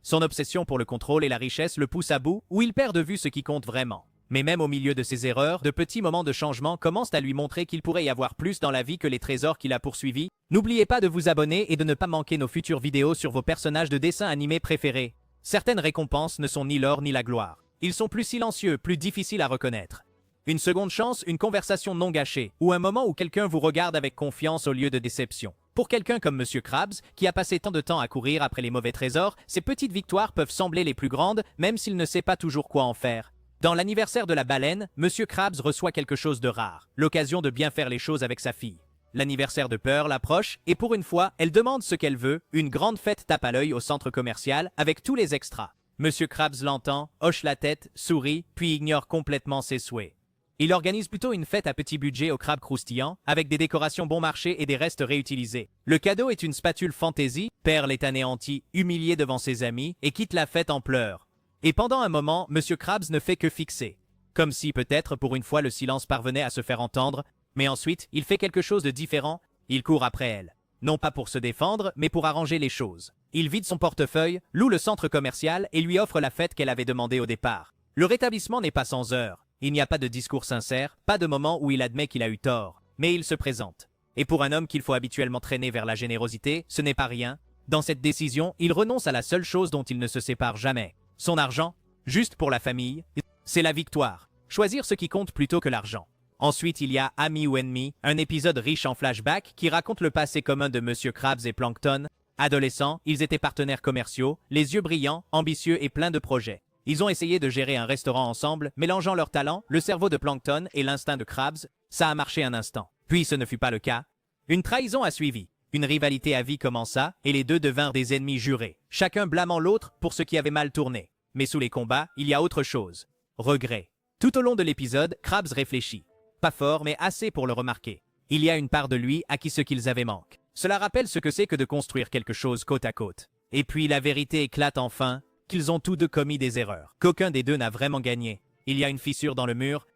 [SPEAKER 1] Son obsession pour le contrôle et la richesse le pousse à bout, où il perd de vue ce qui compte vraiment. Mais même au milieu de ses erreurs, de petits moments de changement commencent à lui montrer qu'il pourrait y avoir plus dans la vie que les trésors qu'il a poursuivis. N'oubliez pas de vous abonner et de ne pas manquer nos futures vidéos sur vos personnages de dessins animés préférés. Certaines récompenses ne sont ni l'or ni la gloire. Ils sont plus silencieux, plus difficiles à reconnaître. Une seconde chance, une conversation non gâchée, ou un moment où quelqu'un vous regarde avec confiance au lieu de déception. Pour quelqu'un comme Monsieur Krabs, qui a passé tant de temps à courir après les mauvais trésors, ces petites victoires peuvent sembler les plus grandes, même s'il ne sait pas toujours quoi en faire. Dans l'anniversaire de la baleine, Monsieur Krabs reçoit quelque chose de rare, l'occasion de bien faire les choses avec sa fille. L'anniversaire de Pearl approche, et pour une fois, elle demande ce qu'elle veut, une grande fête tape à l'œil au centre commercial, avec tous les extras. Monsieur Krabs l'entend, hoche la tête, sourit, puis ignore complètement ses souhaits. Il organise plutôt une fête à petit budget au crabe croustillant, avec des décorations bon marché et des restes réutilisés. Le cadeau est une spatule fantaisie, Pearl est anéanti, humilié devant ses amis, et quitte la fête en pleurs. Et pendant un moment, Monsieur Krabs ne fait que fixer. Comme si, peut-être, pour une fois, le silence parvenait à se faire entendre, mais ensuite, il fait quelque chose de différent, il court après elle. Non pas pour se défendre, mais pour arranger les choses. Il vide son portefeuille, loue le centre commercial et lui offre la fête qu'elle avait demandée au départ. Le rétablissement n'est pas sans heurts. Il n'y a pas de discours sincère, pas de moment où il admet qu'il a eu tort, mais il se présente. Et pour un homme qu'il faut habituellement traîner vers la générosité, ce n'est pas rien. Dans cette décision, il renonce à la seule chose dont il ne se sépare jamais. Son argent, juste pour la famille, c'est la victoire. Choisir ce qui compte plutôt que l'argent. Ensuite, il y a Ami ou Ennemi, un épisode riche en flashbacks qui raconte le passé commun de Monsieur Krabs et Plankton. Adolescents, ils étaient partenaires commerciaux, les yeux brillants, ambitieux et pleins de projets. Ils ont essayé de gérer un restaurant ensemble, mélangeant leurs talents, le cerveau de Plankton et l'instinct de Krabs. Ça a marché un instant. Puis ce ne fut pas le cas. Une trahison a suivi. Une rivalité à vie commença, et les deux devinrent des ennemis jurés, chacun blâmant l'autre pour ce qui avait mal tourné. Mais sous les combats, il y a autre chose. Regret. Tout au long de l'épisode, Krabs réfléchit. Pas fort, mais assez pour le remarquer. Il y a une part de lui à qui ce qu'ils avaient manque. Cela rappelle ce que c'est que de construire quelque chose côte à côte. Et puis la vérité éclate enfin, qu'ils ont tous deux commis des erreurs. Qu'aucun des deux n'a vraiment gagné. Il y a une fissure dans le mur.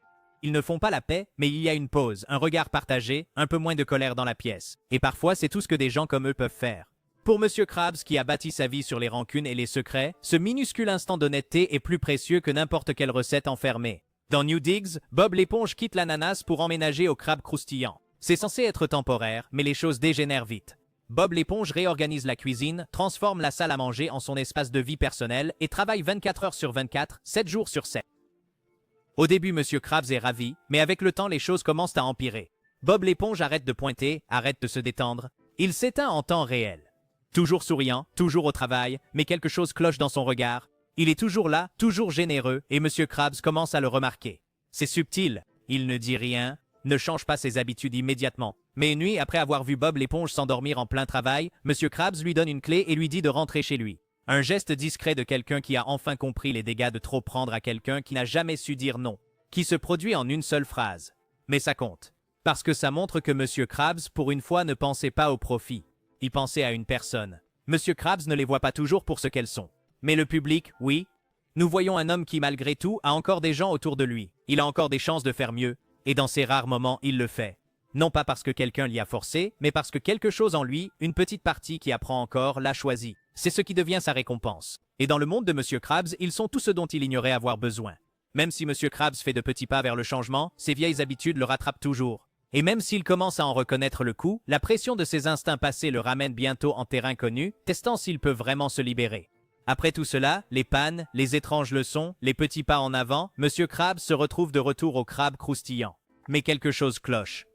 [SPEAKER 1] Ils ne font pas la paix, mais il y a une pause, un regard partagé, un peu moins de colère dans la pièce. Et parfois, c'est tout ce que des gens comme eux peuvent faire. Pour Monsieur Krabs, qui a bâti sa vie sur les rancunes et les secrets, ce minuscule instant d'honnêteté est plus précieux que n'importe quelle recette enfermée. Dans New Digs, Bob l'éponge quitte l'ananas pour emménager au crabe croustillant. C'est censé être temporaire, mais les choses dégénèrent vite. Bob l'éponge réorganise la cuisine, transforme la salle à manger en son espace de vie personnel et travaille 24 heures sur 24, 7 jours sur 7. Au début, Monsieur Krabs est ravi, mais avec le temps, les choses commencent à empirer. Bob l'éponge arrête de pointer, arrête de se détendre. Il s'éteint en temps réel. Toujours souriant, toujours au travail, mais quelque chose cloche dans son regard. Il est toujours là, toujours généreux, et Monsieur Krabs commence à le remarquer. C'est subtil, il ne dit rien, ne change pas ses habitudes immédiatement. Mais une nuit, après avoir vu Bob l'éponge s'endormir en plein travail, Monsieur Krabs lui donne une clé et lui dit de rentrer chez lui. Un geste discret de quelqu'un qui a enfin compris les dégâts de trop prendre à quelqu'un qui n'a jamais su dire non, qui se produit en une seule phrase. Mais ça compte. Parce que ça montre que Monsieur Krabs, pour une fois, ne pensait pas au profit. Il pensait à une personne. Monsieur Krabs ne les voit pas toujours pour ce qu'elles sont. Mais le public, oui. Nous voyons un homme qui, malgré tout, a encore des gens autour de lui. Il a encore des chances de faire mieux. Et dans ces rares moments, il le fait. Non pas parce que quelqu'un l'y a forcé, mais parce que quelque chose en lui, une petite partie qui apprend encore, l'a choisi. C'est ce qui devient sa récompense. Et dans le monde de Monsieur Krabs, ils sont tout ce dont il ignorait avoir besoin. Même si Monsieur Krabs fait de petits pas vers le changement, ses vieilles habitudes le rattrapent toujours. Et même s'il commence à en reconnaître le coup, la pression de ses instincts passés le ramène bientôt en terrain connu, testant s'il peut vraiment se libérer. Après tout cela, les pannes, les étranges leçons, les petits pas en avant, Monsieur Krabs se retrouve de retour au crabe croustillant. Mais quelque chose cloche.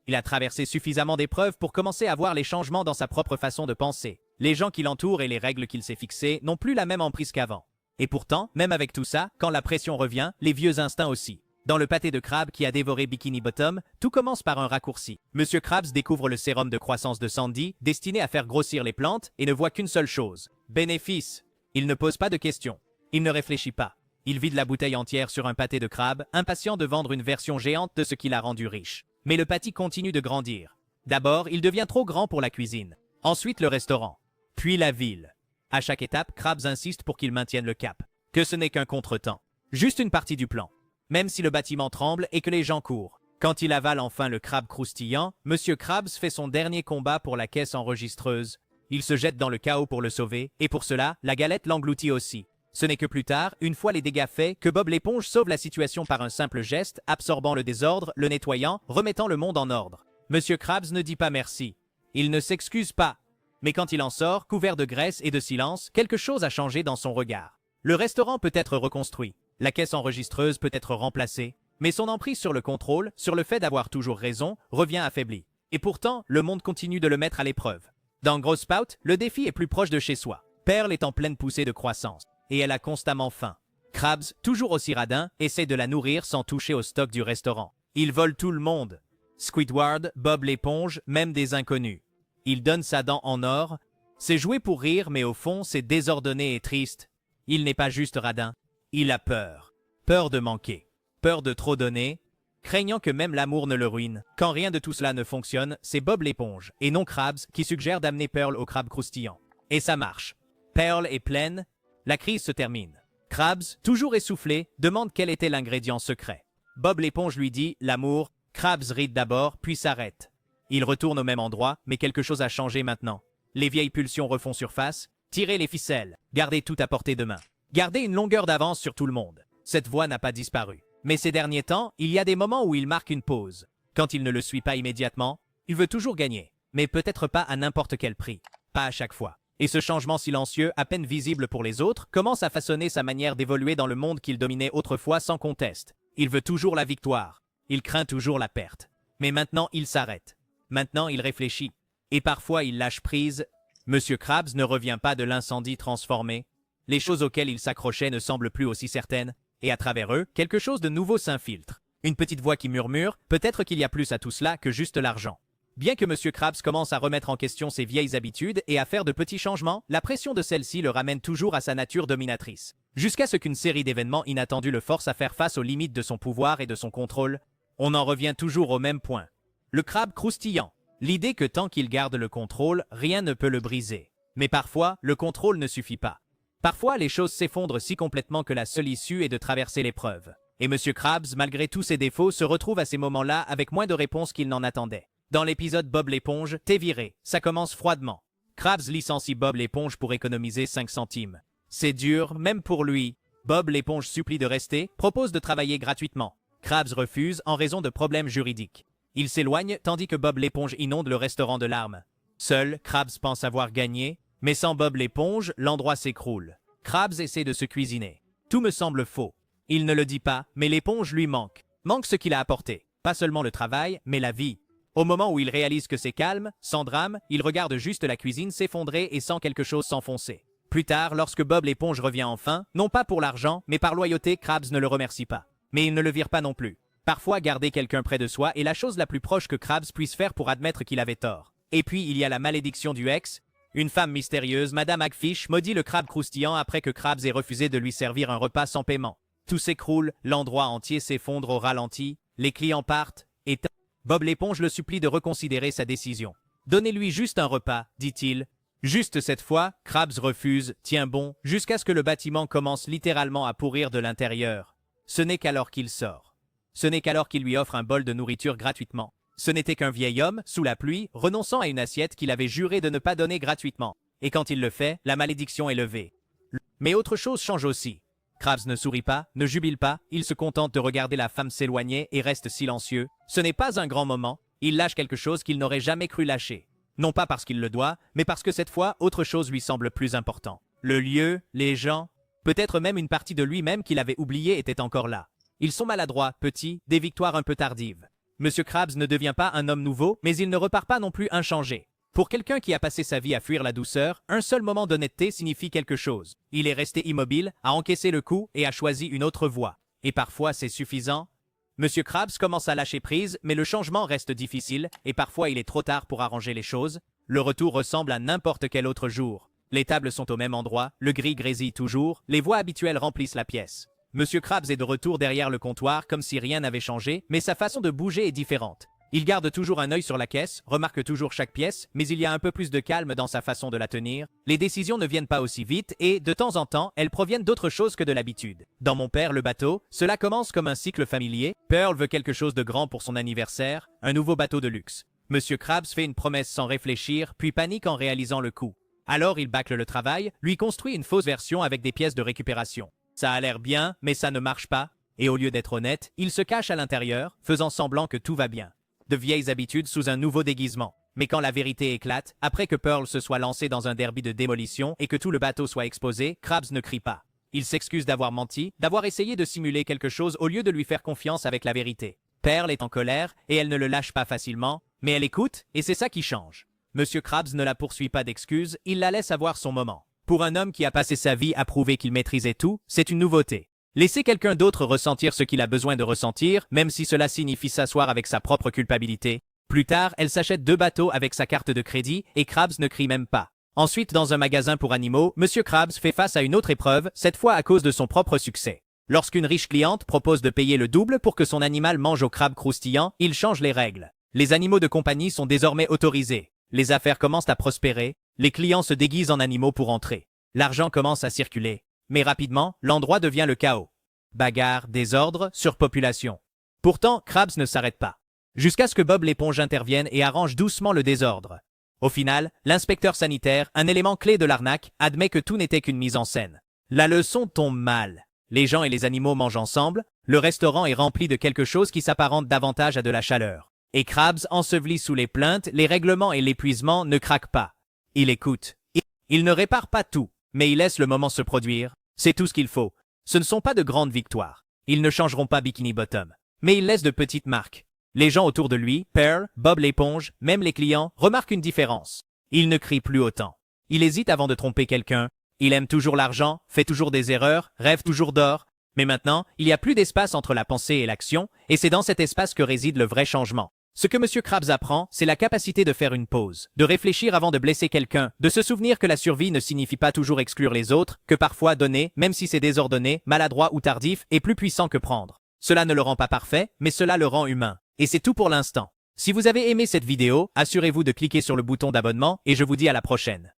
[SPEAKER 1] Il a traversé suffisamment d'épreuves pour commencer à voir les changements dans sa propre façon de penser. Les gens qui l'entourent et les règles qu'il s'est fixées n'ont plus la même emprise qu'avant. Et pourtant, même avec tout ça, quand la pression revient, les vieux instincts aussi. Dans le pâté de crabe qui a dévoré Bikini Bottom, tout commence par un raccourci. Monsieur Krabs découvre le sérum de croissance de Sandy, destiné à faire grossir les plantes, et ne voit qu'une seule chose. Bénéfice. Il ne pose pas de questions. Il ne réfléchit pas. Il vide la bouteille entière sur un pâté de crabe, impatient de vendre une version géante de ce qui l'a rendu riche. Mais le pâtis continue de grandir. D'abord, il devient trop grand pour la cuisine. Ensuite, le restaurant. Puis la ville. À chaque étape, Krabs insiste pour qu'il maintienne le cap. Que ce n'est qu'un contretemps. Juste une partie du plan. Même si le bâtiment tremble et que les gens courent. Quand il avale enfin le crabe croustillant, Monsieur Krabs fait son dernier combat pour la caisse enregistreuse. Il se jette dans le chaos pour le sauver, et pour cela, la galette l'engloutit aussi. Ce n'est que plus tard, une fois les dégâts faits, que Bob l'éponge sauve la situation par un simple geste, absorbant le désordre, le nettoyant, remettant le monde en ordre. Monsieur Krabs ne dit pas merci. Il ne s'excuse pas. Mais quand il en sort, couvert de graisse et de silence, quelque chose a changé dans son regard. Le restaurant peut être reconstruit. La caisse enregistreuse peut être remplacée. Mais son emprise sur le contrôle, sur le fait d'avoir toujours raison, revient affaibli. Et pourtant, le monde continue de le mettre à l'épreuve. Dans Grosse Pout, le défi est plus proche de chez soi. Pearl est en pleine poussée de croissance. Et elle a constamment faim. Krabs, toujours aussi radin, essaie de la nourrir sans toucher au stock du restaurant. Il vole tout le monde. Squidward, Bob l'éponge, même des inconnus. Il donne sa dent en or. C'est joué pour rire, mais au fond, c'est désordonné et triste. Il n'est pas juste radin. Il a peur. Peur de manquer. Peur de trop donner. Craignant que même l'amour ne le ruine. Quand rien de tout cela ne fonctionne, c'est Bob l'éponge, et non Krabs, qui suggère d'amener Pearl au crabe croustillant. Et ça marche. Pearl est pleine. La crise se termine. Krabs, toujours essoufflé, demande quel était l'ingrédient secret. Bob l'éponge lui dit « l'amour ». Krabs ride d'abord, puis s'arrête. Il retourne au même endroit, mais quelque chose a changé maintenant. Les vieilles pulsions refont surface. Tirez les ficelles. Gardez tout à portée de main. Gardez une longueur d'avance sur tout le monde. Cette voix n'a pas disparu. Mais ces derniers temps, il y a des moments où il marque une pause. Quand il ne le suit pas immédiatement, il veut toujours gagner, mais peut-être pas à n'importe quel prix. Pas à chaque fois. Et ce changement silencieux, à peine visible pour les autres, commence à façonner sa manière d'évoluer dans le monde qu'il dominait autrefois sans conteste. Il veut toujours la victoire. Il craint toujours la perte. Mais maintenant, il s'arrête. Maintenant, il réfléchit. Et parfois, il lâche prise. Monsieur Krabs ne revient pas de l'incendie transformé. Les choses auxquelles il s'accrochait ne semblent plus aussi certaines. Et à travers eux, quelque chose de nouveau s'infiltre. Une petite voix qui murmure, peut-être qu'il y a plus à tout cela que juste l'argent. Bien que Monsieur Krabs commence à remettre en question ses vieilles habitudes et à faire de petits changements, la pression de celle-ci le ramène toujours à sa nature dominatrice. Jusqu'à ce qu'une série d'événements inattendus le force à faire face aux limites de son pouvoir et de son contrôle, on en revient toujours au même point. Le crabe croustillant. L'idée que tant qu'il garde le contrôle, rien ne peut le briser. Mais parfois, le contrôle ne suffit pas. Parfois, les choses s'effondrent si complètement que la seule issue est de traverser l'épreuve. Et Monsieur Krabs, malgré tous ses défauts, se retrouve à ces moments-là avec moins de réponses qu'il n'en attendait. Dans l'épisode Bob l'éponge, t'es viré. Ça commence froidement. Krabs licencie Bob l'éponge pour économiser 5 centimes. C'est dur, même pour lui. Bob l'éponge supplie de rester, propose de travailler gratuitement. Krabs refuse en raison de problèmes juridiques. Il s'éloigne tandis que Bob l'éponge inonde le restaurant de larmes. Seul, Krabs pense avoir gagné, mais sans Bob l'éponge, l'endroit s'écroule. Krabs essaie de se cuisiner. Tout me semble faux. Il ne le dit pas, mais l'éponge lui manque. Manque ce qu'il a apporté. Pas seulement le travail, mais la vie. Au moment où il réalise que c'est calme, sans drame, il regarde juste la cuisine s'effondrer et sent quelque chose s'enfoncer. Plus tard, lorsque Bob l'éponge revient enfin, non pas pour l'argent, mais par loyauté, Krabs ne le remercie pas. Mais il ne le vire pas non plus. Parfois, garder quelqu'un près de soi est la chose la plus proche que Krabs puisse faire pour admettre qu'il avait tort. Et puis, il y a la malédiction du ex. Une femme mystérieuse, Madame Hagfish, maudit le crabe croustillant après que Krabs ait refusé de lui servir un repas sans paiement. Tout s'écroule, l'endroit entier s'effondre au ralenti, les clients partent, et Bob l'éponge le supplie de reconsidérer sa décision. « Donnez-lui juste un repas, dit-il. » Juste cette fois, Krabs refuse, tient bon, jusqu'à ce que le bâtiment commence littéralement à pourrir de l'intérieur. Ce n'est qu'alors qu'il sort. Ce n'est qu'alors qu'il lui offre un bol de nourriture gratuitement. Ce n'était qu'un vieil homme, sous la pluie, renonçant à une assiette qu'il avait juré de ne pas donner gratuitement. Et quand il le fait, la malédiction est levée. Mais autre chose change aussi. Krabs ne sourit pas, ne jubile pas, il se contente de regarder la femme s'éloigner et reste silencieux. Ce n'est pas un grand moment, il lâche quelque chose qu'il n'aurait jamais cru lâcher. Non pas parce qu'il le doit, mais parce que cette fois, autre chose lui semble plus important. Le lieu, les gens, peut-être même une partie de lui-même qu'il avait oublié était encore là. Ils sont maladroits, petits, des victoires un peu tardives. Monsieur Krabs ne devient pas un homme nouveau, mais il ne repart pas non plus inchangé. Pour quelqu'un qui a passé sa vie à fuir la douceur, un seul moment d'honnêteté signifie quelque chose. Il est resté immobile, a encaissé le coup et a choisi une autre voie. Et parfois, c'est suffisant. Monsieur Krabs commence à lâcher prise, mais le changement reste difficile, et parfois il est trop tard pour arranger les choses. Le retour ressemble à n'importe quel autre jour. Les tables sont au même endroit, le gris grésille toujours, les voix habituelles remplissent la pièce. Monsieur Krabs est de retour derrière le comptoir, comme si rien n'avait changé, mais sa façon de bouger est différente. Il garde toujours un œil sur la caisse, remarque toujours chaque pièce, mais il y a un peu plus de calme dans sa façon de la tenir. Les décisions ne viennent pas aussi vite et, de temps en temps, elles proviennent d'autre chose que de l'habitude. Dans Mon père le bateau, cela commence comme un cycle familier. Pearl veut quelque chose de grand pour son anniversaire, un nouveau bateau de luxe. Monsieur Krabs fait une promesse sans réfléchir, puis panique en réalisant le coup. Alors il bâcle le travail, lui construit une fausse version avec des pièces de récupération. Ça a l'air bien, mais ça ne marche pas. Et au lieu d'être honnête, il se cache à l'intérieur, faisant semblant que tout va bien. De vieilles habitudes sous un nouveau déguisement. Mais quand la vérité éclate, après que Pearl se soit lancé dans un derby de démolition et que tout le bateau soit exposé, Krabs ne crie pas. Il s'excuse d'avoir menti, d'avoir essayé de simuler quelque chose au lieu de lui faire confiance avec la vérité. Pearl est en colère et elle ne le lâche pas facilement, mais elle écoute et c'est ça qui change. Monsieur Krabs ne la poursuit pas d'excuses, il la laisse avoir son moment. Pour un homme qui a passé sa vie à prouver qu'il maîtrisait tout, c'est une nouveauté. Laisser quelqu'un d'autre ressentir ce qu'il a besoin de ressentir, même si cela signifie s'asseoir avec sa propre culpabilité. Plus tard, elle s'achète 2 bateaux avec sa carte de crédit et Krabs ne crie même pas. Ensuite, dans un magasin pour animaux, Monsieur Krabs fait face à une autre épreuve, cette fois à cause de son propre succès. Lorsqu'une riche cliente propose de payer le double pour que son animal mange au crabe croustillant, il change les règles. Les animaux de compagnie sont désormais autorisés. Les affaires commencent à prospérer, les clients se déguisent en animaux pour entrer. L'argent commence à circuler. Mais rapidement, l'endroit devient le chaos. Bagarre, désordre, surpopulation. Pourtant, Krabs ne s'arrête pas. Jusqu'à ce que Bob l'éponge intervienne et arrange doucement le désordre. Au final, l'inspecteur sanitaire, un élément clé de l'arnaque, admet que tout n'était qu'une mise en scène. La leçon tombe mal. Les gens et les animaux mangent ensemble, le restaurant est rempli de quelque chose qui s'apparente davantage à de la chaleur. Et Krabs, enseveli sous les plaintes, les règlements et l'épuisement, ne craque pas. Il écoute. Il ne répare pas tout, mais il laisse le moment se produire. C'est tout ce qu'il faut. Ce ne sont pas de grandes victoires. Ils ne changeront pas Bikini Bottom. Mais il laisse de petites marques. Les gens autour de lui, Pearl, Bob l'éponge, même les clients, remarquent une différence. Il ne crie plus autant. Il hésite avant de tromper quelqu'un. Il aime toujours l'argent, fait toujours des erreurs, rêve toujours d'or. Mais maintenant, il n'y a plus d'espace entre la pensée et l'action, et c'est dans cet espace que réside le vrai changement. Ce que M. Krabs apprend, c'est la capacité de faire une pause, de réfléchir avant de blesser quelqu'un, de se souvenir que la survie ne signifie pas toujours exclure les autres, que parfois donner, même si c'est désordonné, maladroit ou tardif, est plus puissant que prendre. Cela ne le rend pas parfait, mais cela le rend humain. Et c'est tout pour l'instant. Si vous avez aimé cette vidéo, assurez-vous de cliquer sur le bouton d'abonnement et je vous dis à la prochaine.